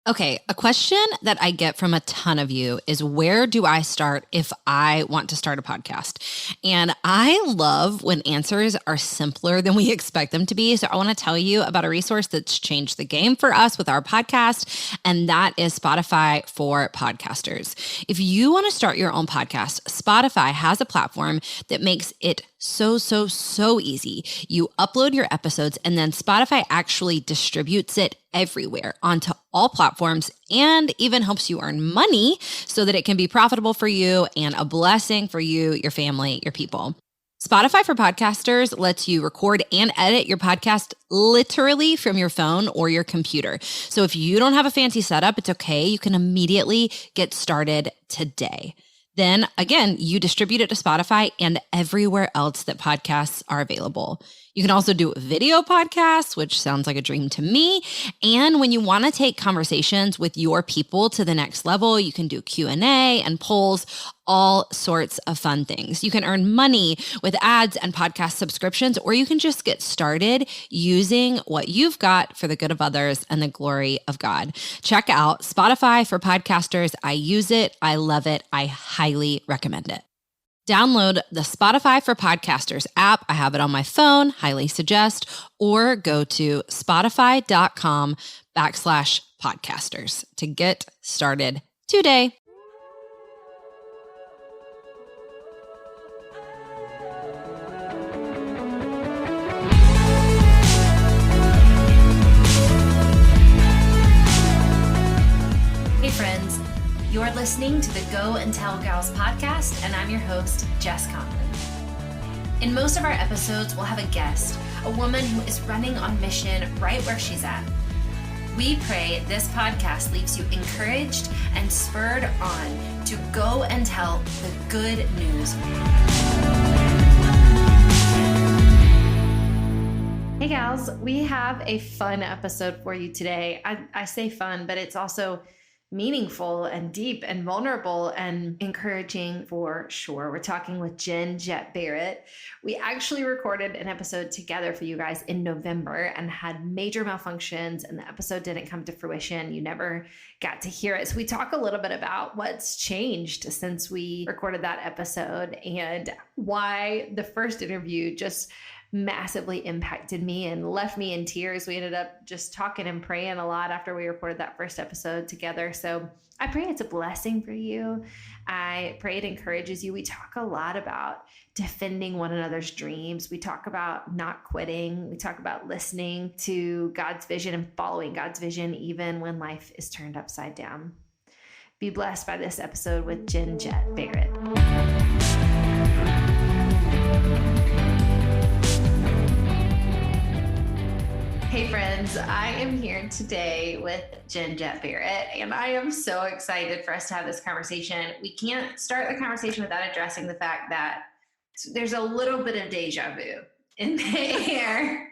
Okay, a question that I get from a ton of you is, where do I start if I want to start a podcast? And I love when answers are simpler than we expect them to be. So I want to tell you about a resource that's changed the game for us with our podcast, and that is Spotify for Podcasters. If you want to start your own podcast, Spotify has a platform that makes it so easy. You upload your episodes and then Spotify actually distributes it everywhere onto all platforms and even helps you earn money so that it can be profitable for you and a blessing for you, your family, your people. Spotify for Podcasters lets you record and edit your podcast literally from your phone or your computer. So if you don't have a fancy setup, it's okay. You can immediately get started today. Then again, you distribute it to Spotify and everywhere else that podcasts are available. You can also do video podcasts, which sounds like a dream to me. And when you want to take conversations with your people to the next level, you can do Q&A and polls, all sorts of fun things. You can earn money with ads and podcast subscriptions, or you can just get started using what you've got for the good of others and the glory of God. Check out Spotify for Podcasters. I use it. I love it. I highly recommend it. Download the Spotify for Podcasters app. I have it on my phone, highly suggest, or go to spotify.com/podcasters to get started today. Hey friends, you're listening to the Go and Tell Gals podcast, and I'm your host, Jess Conlon. In most of our episodes, we'll have a guest, a woman who is running on mission right where she's at. We pray this podcast leaves you encouraged and spurred on to go and tell the good news. Hey gals, we have a fun episode for you today. I say fun, but it's also meaningful and deep and vulnerable and encouraging for sure. We're talking with Jenn, Jett, Barrett. We actually recorded an episode together for you guys in November and had major malfunctions, and the episode didn't come to fruition. You never got to hear it. So we talk a little bit about what's changed since we recorded that episode and why the first interview just massively impacted me and left me in tears. We ended up just talking and praying a lot after we recorded that first episode together. So I pray it's a blessing for you. I pray it encourages you. We talk a lot about defending one another's dreams. We talk about not quitting. We talk about listening to God's vision and following God's vision even when life is turned upside down. Be blessed by this episode with Jenn, Jett, Barrett. Hey friends, I am here today with Jenn, Jett, Barrett, and I am so excited for us to have this conversation. We can't start the conversation without addressing the fact that there's a little bit of deja vu in the air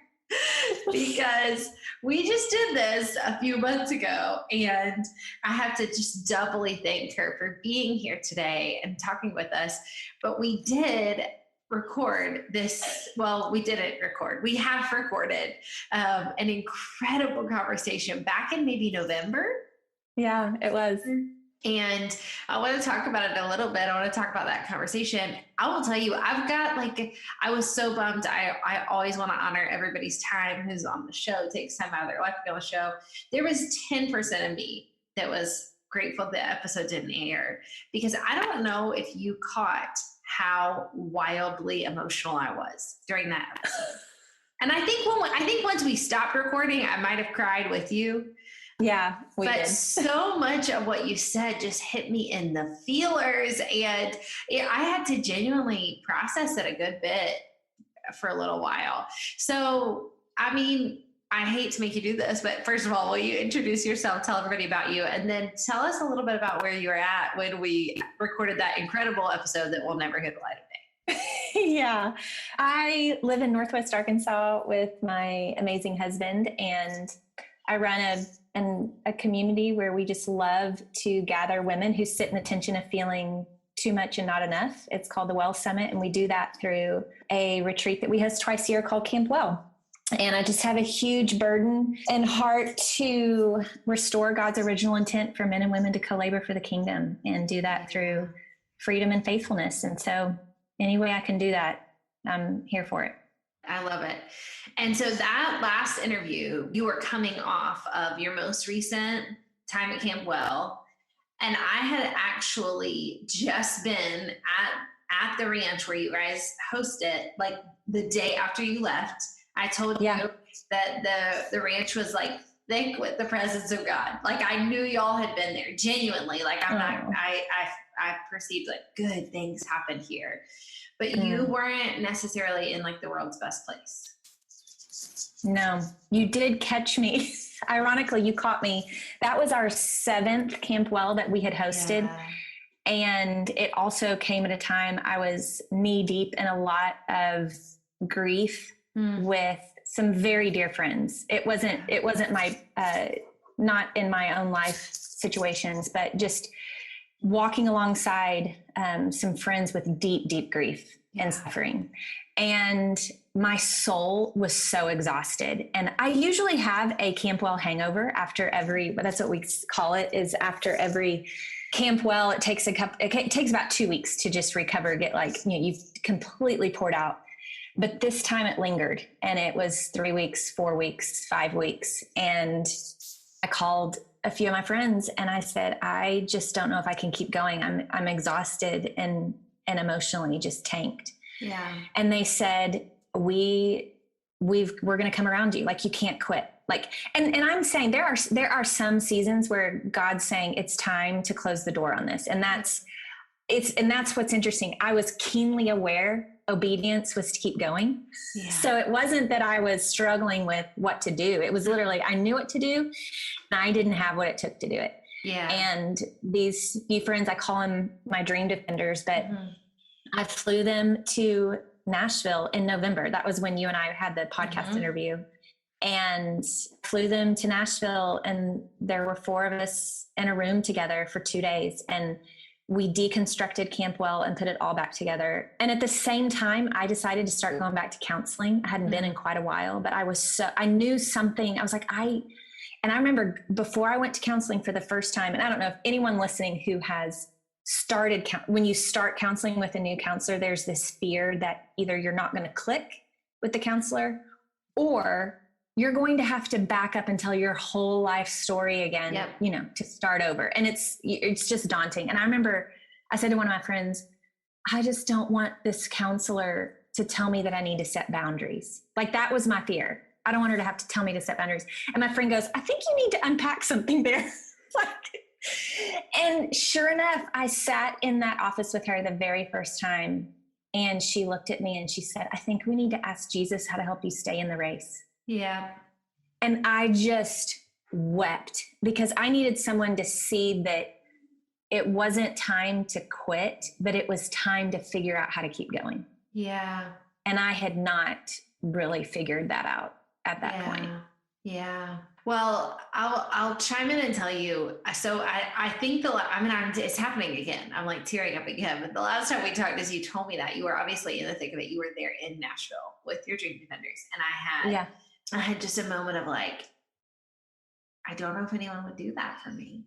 because we just did this a few months ago, and I have to just doubly thank her for being here today and talking with us. But we did record this. Well, we didn't record. We have recorded an incredible conversation back in maybe November. Yeah, it was. And I want to talk about it a little bit. I want to talk about that conversation. I will tell you, I was so bummed. I always want to honor everybody's time who's on the show, takes time out of their life to be on the show. There was 10% of me that was grateful the episode didn't air, because I don't know if you caught how wildly emotional I was during that episode. And I think once we stopped recording, I might have cried with you. Yeah, we did. But so much of what you said just hit me in the feelers, and I had to genuinely process it a good bit for a little while. So, I mean, I hate to make you do this, but first of all, will you introduce yourself, tell everybody about you, and then tell us a little bit about where you were at when we recorded that incredible episode that will never hit the light of day. Yeah. I live in Northwest Arkansas with my amazing husband, and I run a community where we just love to gather women who sit in the tension of feeling too much and not enough. It's called the Well Summit, and we do that through a retreat that we host twice a year called Camp Well. And I just have a huge burden and heart to restore God's original intent for men and women to co-labor for the kingdom and do that through freedom and faithfulness. And so any way I can do that, I'm here for it. I love it. And so that last interview, you were coming off of your most recent time at Camp Well. And I had actually just been at the ranch where you guys hosted, like the day after you left. I told you that the ranch was like thick with the presence of God. Like I knew y'all had been there genuinely. Like I perceived like good things happened here, but you weren't necessarily in like the world's best place. No, you did catch me. Ironically, you caught me. That was our 7th Camp Well that we had hosted. Yeah. And it also came at a time I was knee deep in a lot of grief with some very dear friends. It wasn't my, not in my own life situations, but just walking alongside some friends with deep, deep grief and suffering. And my soul was so exhausted. And I usually have a Camp Well hangover after that's what we call it, is after every Camp Well. It takes about 2 weeks to just recover, get you've completely poured out. But this time it lingered, and it was 3 weeks, 4 weeks, 5 weeks. And I called a few of my friends and I said, I just don't know if I can keep going. I'm exhausted and emotionally just tanked. Yeah. And they said, we're going to come around you. Like, you can't quit. Like, and I'm saying there are some seasons where God's saying it's time to close the door on this. And that's what's interesting. I was keenly aware obedience was to keep going. Yeah. So it wasn't that I was struggling with what to do. It was literally, I knew what to do and I didn't have what it took to do it. Yeah. And these few friends, I call them my dream defenders, but I flew them to Nashville in November. That was when you and I had the podcast interview, and flew them to Nashville. And there were 4 of us in a room together for 2 days. And we deconstructed Camp Well and put it all back together. And at the same time, I decided to start going back to counseling. I hadn't been in quite a while, but I knew something. I was like, and I remember before I went to counseling for the first time, and I don't know if anyone listening who has started, when you start counseling with a new counselor, there's this fear that either you're not going to click with the counselor, or you're going to have to back up and tell your whole life story again, to start over. And it's just daunting. And I remember I said to one of my friends, I just don't want this counselor to tell me that I need to set boundaries. Like, that was my fear. I don't want her to have to tell me to set boundaries. And my friend goes, I think you need to unpack something there. And sure enough, I sat in that office with her the very first time, and she looked at me and she said, I think we need to ask Jesus how to help you stay in the race. Yeah. And I just wept, because I needed someone to see that it wasn't time to quit, but it was time to figure out how to keep going. Yeah. And I had not really figured that out at that point. Yeah. Well, I'll chime in and tell you. So I think it's happening again. I'm like tearing up again. But the last time we talked, as you told me that you were obviously in the thick of it, you were there in Nashville with your Dream Defenders. And I had just a moment of like, I don't know if anyone would do that for me.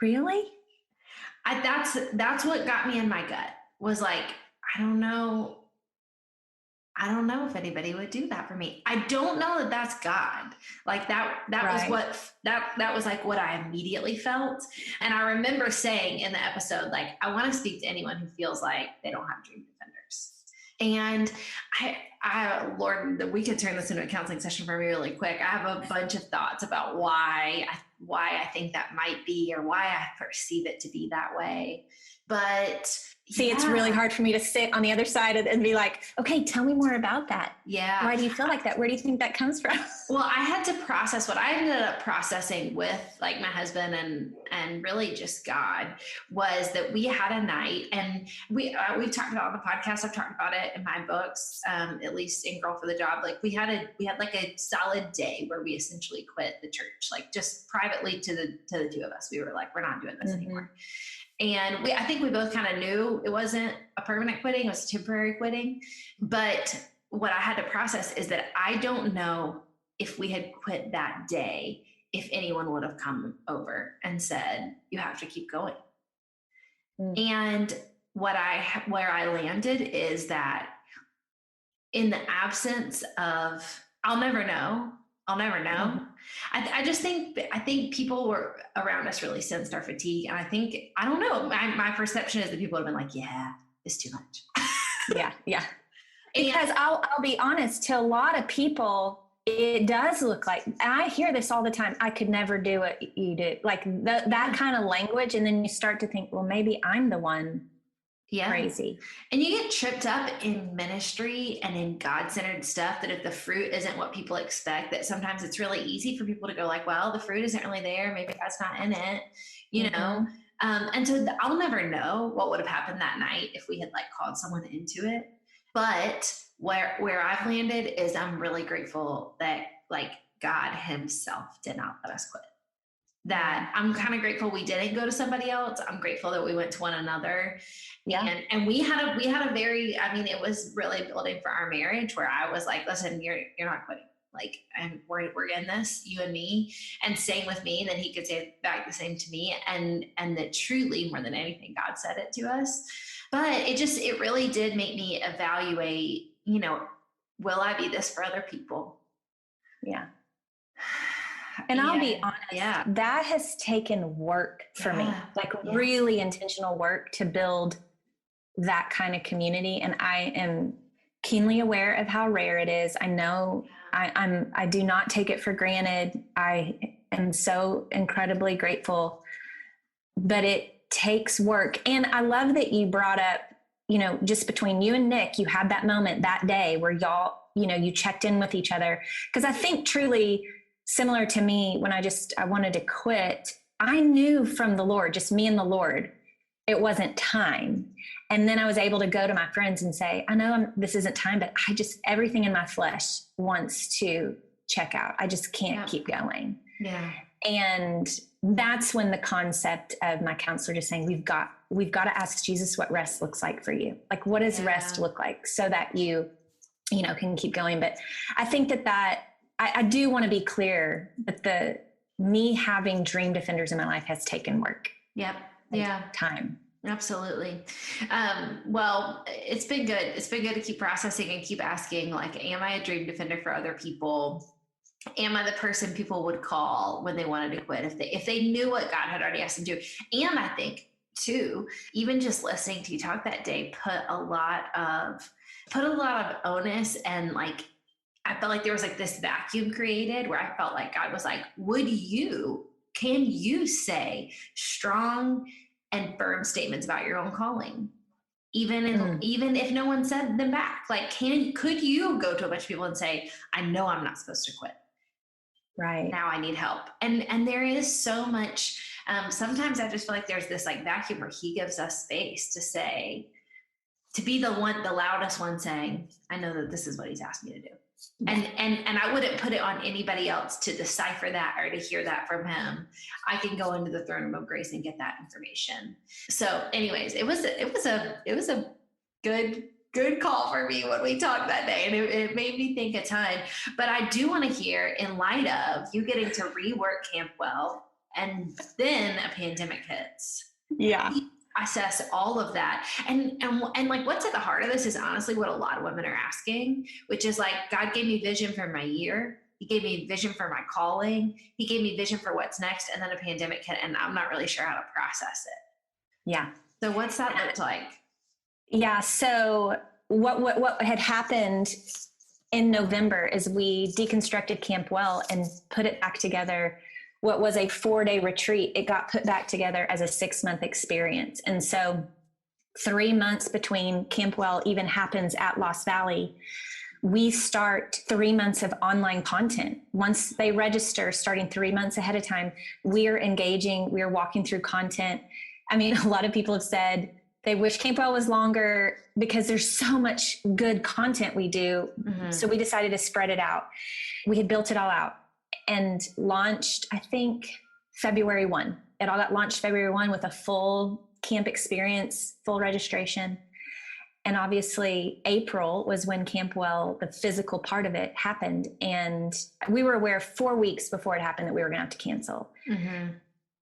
Really? That's what got me in my gut, was like, I don't know if anybody would do that for me. I don't know that that's God. Like that right. was that was like what I immediately felt. And I remember saying in the episode, like, I want to speak to anyone who feels like they don't have Dream Defenders. And I Lord, we could turn this into a counseling session for me really quick. I have a bunch of thoughts about why I think that might be, or why I perceive it to be that way. But see, it's really hard for me to sit on the other side and be like, okay, tell me more about that. Yeah. Why do you feel like that? Where do you think that comes from? Well, I had to process what I ended up processing with like my husband and really just God, was that we had a night, and we've talked about it on the podcast. I've talked about it in my books, at least in Girl for the Job. Like we had like a solid day where we essentially quit the church, like just privately to the 2 of us. We were like, we're not doing this anymore. And I think we both kind of knew it wasn't a permanent quitting, it was temporary quitting. But what I had to process is that I don't know if we had quit that day, if anyone would have come over and said, you have to keep going. And where I landed is that in the absence of, I'll never know. I just think, people were around us really sensed our fatigue. And I don't know, my perception is that people have been like, yeah, it's too much. Yeah. Because I'll be honest, to a lot of people, it does look like, I hear this all the time, I could never do what you do. Like that kind of language. And then you start to think, well, maybe I'm the one crazy. And you get tripped up in ministry and in God-centered stuff, that if the fruit isn't what people expect, that sometimes it's really easy for people to go like, well, the fruit isn't really there. Maybe God's not in it, you know? And so I'll never know what would have happened that night if we had like called someone into it. But where I've landed is I'm really grateful that like God himself did not let us quit. That I'm kind of grateful we didn't go to somebody else. I'm grateful that we went to one another. Yeah. And we had a very, I mean, it was really building for our marriage, where I was like, listen, you're not quitting. Like, we're in this, you and me, and staying with me. And then he could say back the same to me. And that truly, more than anything, God said it to us. But it really did make me evaluate, you know, will I be this for other people? Yeah. And I'll be honest, that has taken work for me, like really intentional work to build that kind of community. And I am keenly aware of how rare it is. I know I do not take it for granted. I am so incredibly grateful, but it takes work. And I love that you brought up, you know, just between you and Nick, you had that moment that day where y'all, you know, you checked in with each other. Cause I think truly, similar to me, when I wanted to quit, I knew from the Lord, just me and the Lord, it wasn't time. And then I was able to go to my friends and say, I know this isn't time, but everything in my flesh wants to check out. I just can't keep going. Yeah. And that's when the concept of my counselor just saying, we've got to ask Jesus what rest looks like for you. Like, what does rest look like, so that you know, can keep going. But I think that I do want to be clear that me having dream defenders in my life has taken work. Yep. Yeah. Time. Absolutely. Well, it's been good. It's been good to keep processing and keep asking, like, am I a dream defender for other people? Am I the person people would call when they wanted to quit, if they knew what God had already asked them to? And I think too, even just listening to you talk that day put a lot of onus, and like, I felt like there was like this vacuum created where I felt like God was like, can you say strong and firm statements about your own calling? Even if no one said them back, like, could you go to a bunch of people and say, I know I'm not supposed to quit. Right. Now I need help. And there is so much, sometimes I just feel like there's this like vacuum where he gives us space to be the loudest one saying, I know that this is what he's asked me to do. And I wouldn't put it on anybody else to decipher that or to hear that from him. I can go into the throne room of grace and get that information. So anyways, it was a good call for me when we talked that day, and it made me think a ton. But I do want to hear, in light of you getting to rework Camp Well, and then a pandemic hits. Yeah. Assess all of that. And like, what's at the heart of this is honestly what a lot of women are asking, which is like, God gave me vision for my year. He gave me vision for my calling. He gave me vision for what's next. And then a pandemic hit, and I'm not really sure how to process it. Yeah. So what's that look like? Yeah. So what had happened in November is we deconstructed Camp Well and put it back together. What was a 4-day retreat, it got put back together as a 6-month experience. And so 3 months between Camp Well even happens at Lost Valley, we start 3 months of online content. Once they register, starting 3 months ahead of time, we're engaging, we're walking through content. I mean, a lot of people have said they wish Camp Well was longer because there's so much good content we do. Mm-hmm. So we decided to spread it out. We had built it all out and launched, I think, February 1. It all got launched February 1 with a full camp experience, full registration. And obviously April was when Campwell, the physical part of it, happened. And we were aware 4 weeks before it happened that we were going to have to cancel. Mm-hmm.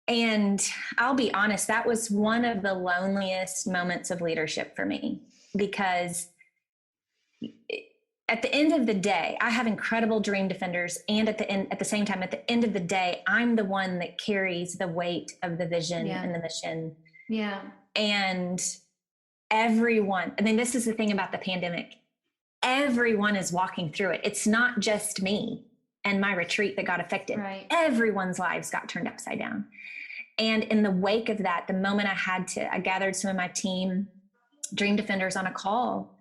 And I'll be honest, that was one of the loneliest moments of leadership for me, because at the end of the day, I have incredible dream defenders. And at the same time, at the end of the day, I'm the one that carries the weight of the vision and the mission. Yeah. And everyone, I mean, this is the thing about the pandemic. Everyone is walking through it. It's not just me and my retreat that got affected. Right. Everyone's lives got turned upside down. And in the wake of that, the moment I gathered some of my team, Dream Defenders, on a call,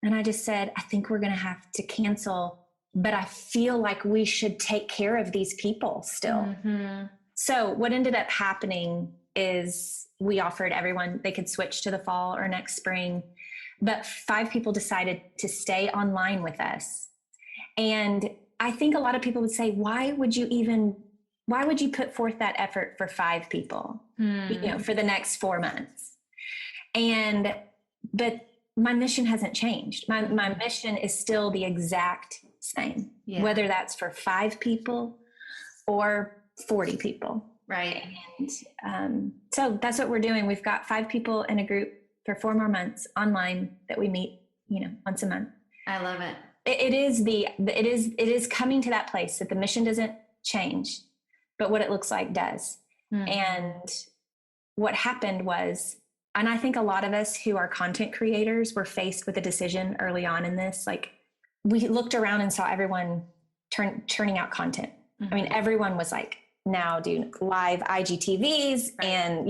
and I just said, I think we're going to have to cancel, but I feel like we should take care of these people still. Mm-hmm. So what ended up happening is we offered everyone, they could switch to the fall or next spring, but 5 people decided to stay online with us. And I think a lot of people would say, why would you put forth that effort for 5 people, for the next 4 months? But my mission hasn't changed. My mission is still the exact same, whether that's for 5 people or 40 people. Right. And so that's what we're doing. We've got 5 people in a group for 4 more months online that we meet, once a month. I love it. It is coming to that place that the mission doesn't change, but what it looks like does. Mm-hmm. And what happened was, and I think a lot of us who are content creators were faced with a decision early on in this. Like, we looked around and saw everyone churning out content. Mm-hmm. I mean, everyone was like now doing live IGTVs and,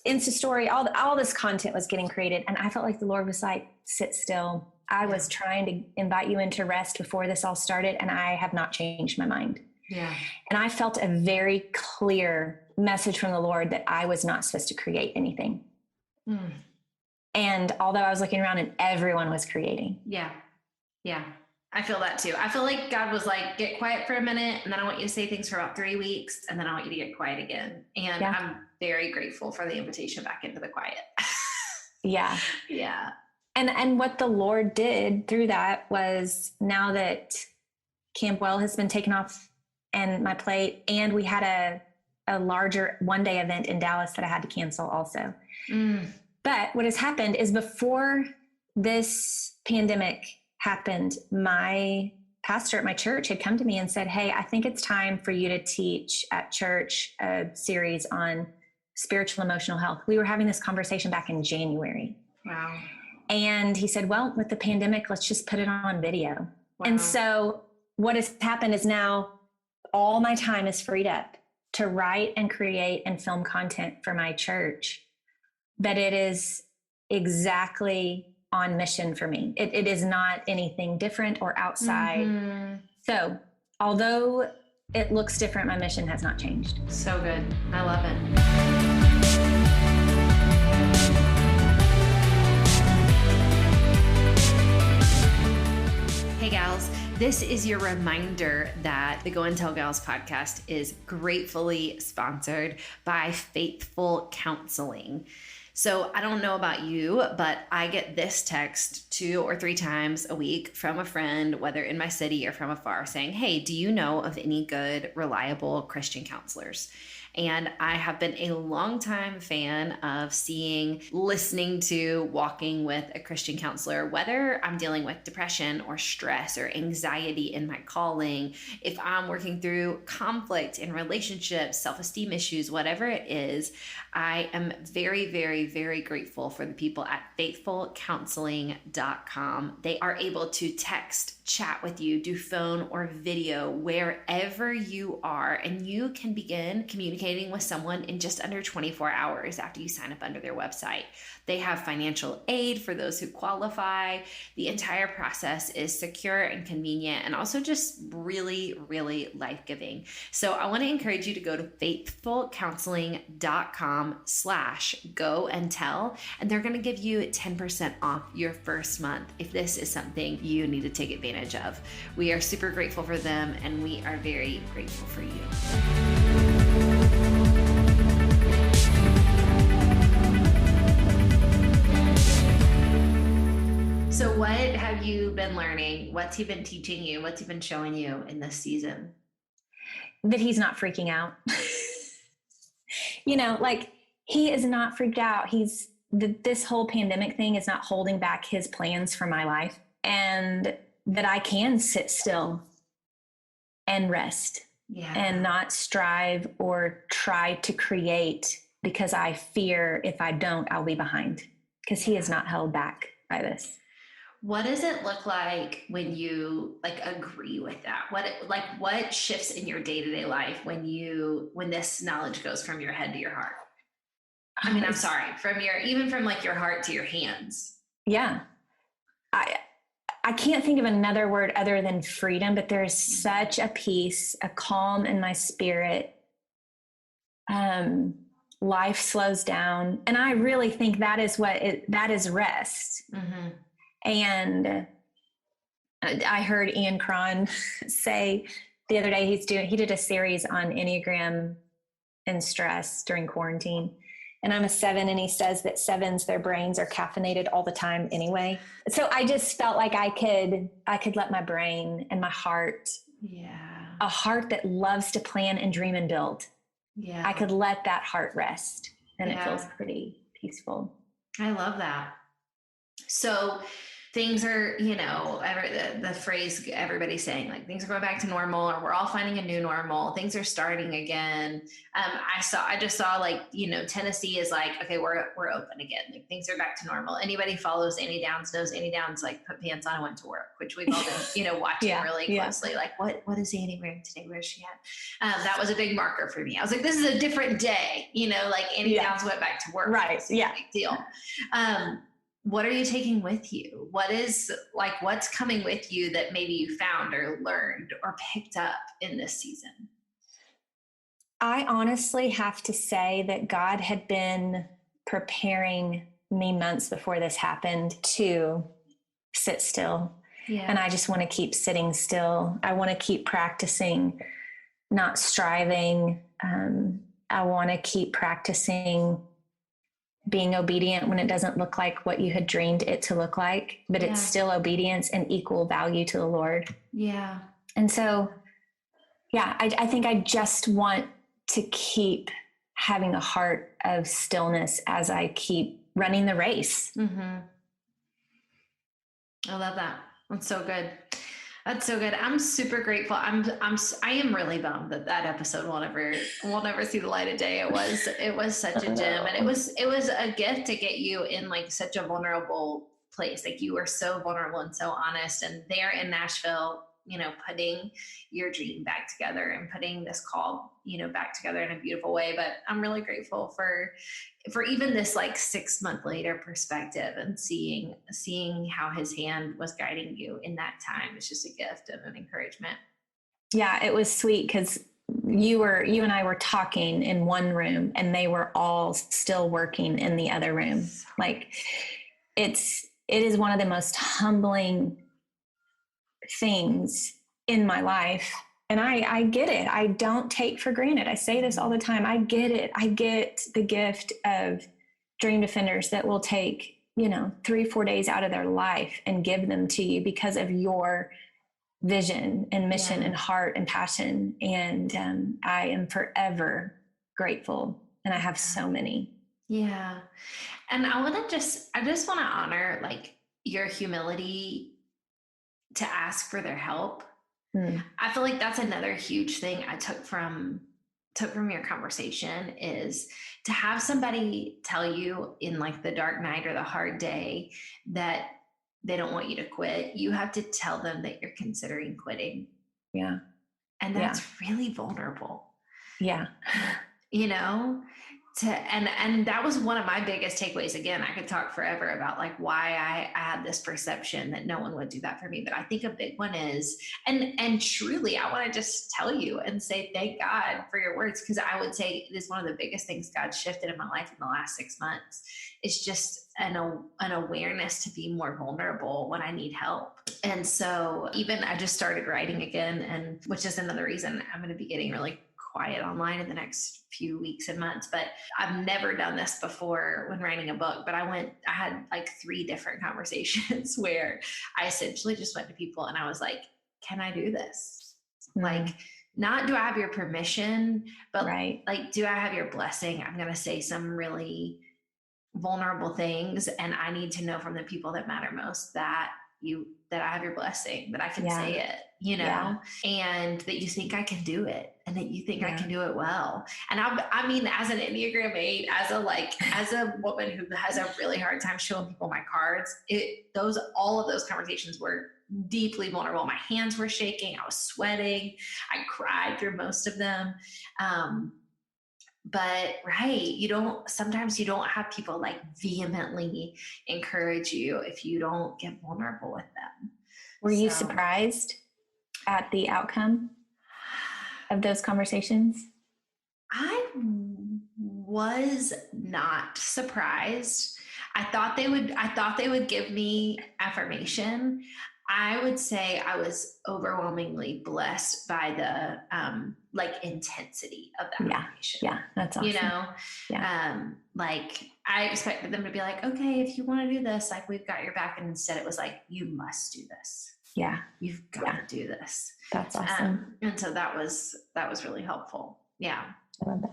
Insta story, all this content was getting created. And I felt like the Lord was like, sit still. I was trying to invite you into rest before this all started, and I have not changed my mind. Yeah. And I felt a very clear message from the Lord that I was not supposed to create anything. Mm. And although I was looking around and everyone was creating. Yeah. Yeah. I feel that too. I feel like God was like, get quiet for a minute, and then I want you to say things for about 3 weeks, and then I want you to get quiet again. And I'm very grateful for the invitation back into the quiet. Yeah. Yeah. And what the Lord did through that was, now that Campwell has been taken off and my plate, and we had a larger one-day event in Dallas that I had to cancel also. Mm. But what has happened is, before this pandemic happened, my pastor at my church had come to me and said, hey, I think it's time for you to teach at church a series on spiritual emotional health. We were having this conversation back in January. Wow. And he said, well, with the pandemic, let's just put it on video. Wow. And so what has happened is, now all my time is freed up to write and create and film content for my church. But it is exactly on mission for me. It is not anything different or outside. Mm-hmm. So although it looks different, my mission has not changed. So good. I love it. Hey gals, this is your reminder that the Go and Tell Gals podcast is gratefully sponsored by Faithful Counseling. So I don't know about you, but I get this text 2 or 3 times a week from a friend, whether in my city or from afar, saying, hey, do you know of any good, reliable Christian counselors? And I have been a longtime fan of listening to, walking with a Christian counselor, whether I'm dealing with depression or stress or anxiety in my calling, if I'm working through conflict in relationships, self-esteem issues, whatever it is. I am very, very, very grateful for the people at faithfulcounseling.com. They are able to text, chat with you, do phone or video wherever you are, and you can begin communicating with someone in just under 24 hours after you sign up under their website. They have financial aid for those who qualify. The entire process is secure and convenient, and also just really, really life-giving. So I want to encourage you to go to faithfulcounseling.com/go-and-tell, and they're going to give you 10% off your first month if this is something you need to take advantage of. We are super grateful for them, and we are very grateful for you. been learning? What's he been teaching you? What's he been showing you in this season? That he's not freaking out. Like he is not freaked out. This whole pandemic thing is not holding back his plans for my life, and that I can sit still and rest and not strive or try to create because I fear if I don't, I'll be behind, because he is not held back by this. What does it look like when you agree with that? What shifts in your day-to-day life when this knowledge goes from your head to your heart? I mean, I'm sorry, from your heart to your hands. Yeah. I can't think of another word other than freedom, but there is such a peace, a calm in my spirit. Life slows down. And I really think that is that is rest. Mm-hmm. And I heard Ian Cron say the other day, he did a series on Enneagram and stress during quarantine. And I'm a 7, and he says that 7s, their brains are caffeinated all the time anyway. So I just felt like I could let my brain and my heart, a heart that loves to plan and dream and build. Yeah. I could let that heart rest, and it feels pretty peaceful. I love that. So things are, the phrase everybody's saying, like, things are going back to normal, or we're all finding a new normal. Things are starting again. I just saw Tennessee is like, okay, we're open again. Like, things are back to normal. Anybody follows Annie Downs knows Annie Downs put pants on and went to work, which we've all been, watching really closely. Like, what is Annie wearing today? Where's she at? That was a big marker for me. I was like, this is a different day, Annie Downs went back to work. Right. Yeah. Big deal. What are you taking with you? What's coming with you that maybe you found or learned or picked up in this season? I honestly have to say that God had been preparing me months before this happened to sit still. Yeah. And I just want to keep sitting still. I want to keep practicing, not striving. I want to keep practicing being obedient when it doesn't look like what you had dreamed it to look like, but it's still obedience and equal value to the Lord. Yeah. And so, I think I just want to keep having a heart of stillness as I keep running the race. Mm-hmm. I love that. That's so good. That's so good. I'm super grateful. I am really bummed that episode won't ever see the light of day. It was such a gem, and it was a gift to get you in such a vulnerable place. Like, you were so vulnerable and so honest, and there in Nashville, putting your dream back together and putting this call, back together in a beautiful way. But I'm really grateful for even this 6 month later perspective, and seeing how his hand was guiding you in that time. It's just a gift and an encouragement. Yeah, it was sweet because you and I were talking in one room, and they were all still working in the other room. It is one of the most humbling things in my life. And I get it. I don't take for granted. I say this all the time. I get it. I get the gift of dream defenders that will take, 3-4 days out of their life and give them to you because of your vision and mission and heart and passion. And I am forever grateful. And I have so many. Yeah. And I just want to honor your humility to ask for their help. I feel like that's another huge thing I took from your conversation, is to have somebody tell you in the dark night or the hard day that they don't want you to quit. You have to tell them that you're considering quitting. Yeah. And that's really vulnerable. Yeah. And that was one of my biggest takeaways. Again, I could talk forever about why I had this perception that no one would do that for me. But I think a big one is, and truly, I want to just tell you and say, thank God for your words. Cause I would say it is one of the biggest things God shifted in my life in the last 6 months. It's just an awareness to be more vulnerable when I need help. And so even I just started writing again, and which is another reason I'm going to be getting really quiet online in the next few weeks and months, but I've never done this before when writing a book. But I had like 3 different conversations where I essentially just went to people and I was like, can I do this? Like, not do I have your permission, but like, do I have your blessing? I'm going to say some really vulnerable things, and I need to know from the people that matter most that I have your blessing, that I can say it, you know, and that you think I can do it, and that you think I can do it well. And I mean, as an Enneagram 8, as a woman who has a really hard time showing people my cards, all of those conversations were deeply vulnerable. My hands were shaking. I was sweating. I cried through most of them. But sometimes you don't have people like vehemently encourage you if you don't get vulnerable with them. Were you surprised at the outcome of those conversations? I was not surprised. I thought they would give me affirmation. I would say I was overwhelmingly blessed by the like intensity of that affirmation. Yeah, that's awesome. You know, like I expected them to be like, okay, if you want to do this, like we've got your back. And instead it was like, you must do this. Yeah. You've got to do this. That's awesome. And so that was really helpful. Yeah. I love that.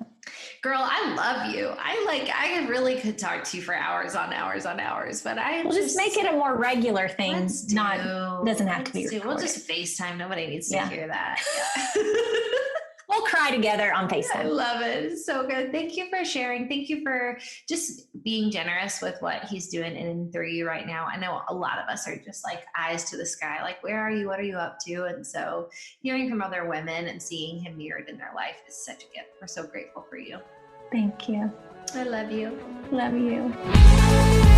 Girl, I love you. I really could talk to you for hours on hours on hours, but we'll just make it a more regular thing. Doesn't have to be recorded. We'll just FaceTime. Nobody needs to hear that. Yeah. We'll cry together on FaceTime. I love it. It's so good. Thank you for sharing. Thank you for just being generous with what he's doing in and through you right now. I know a lot of us are just like eyes to the sky, like, where are you? What are you up to? And so hearing from other women and seeing him mirrored in their life is such a gift. We're so grateful for you. Thank you. I love you. Love you.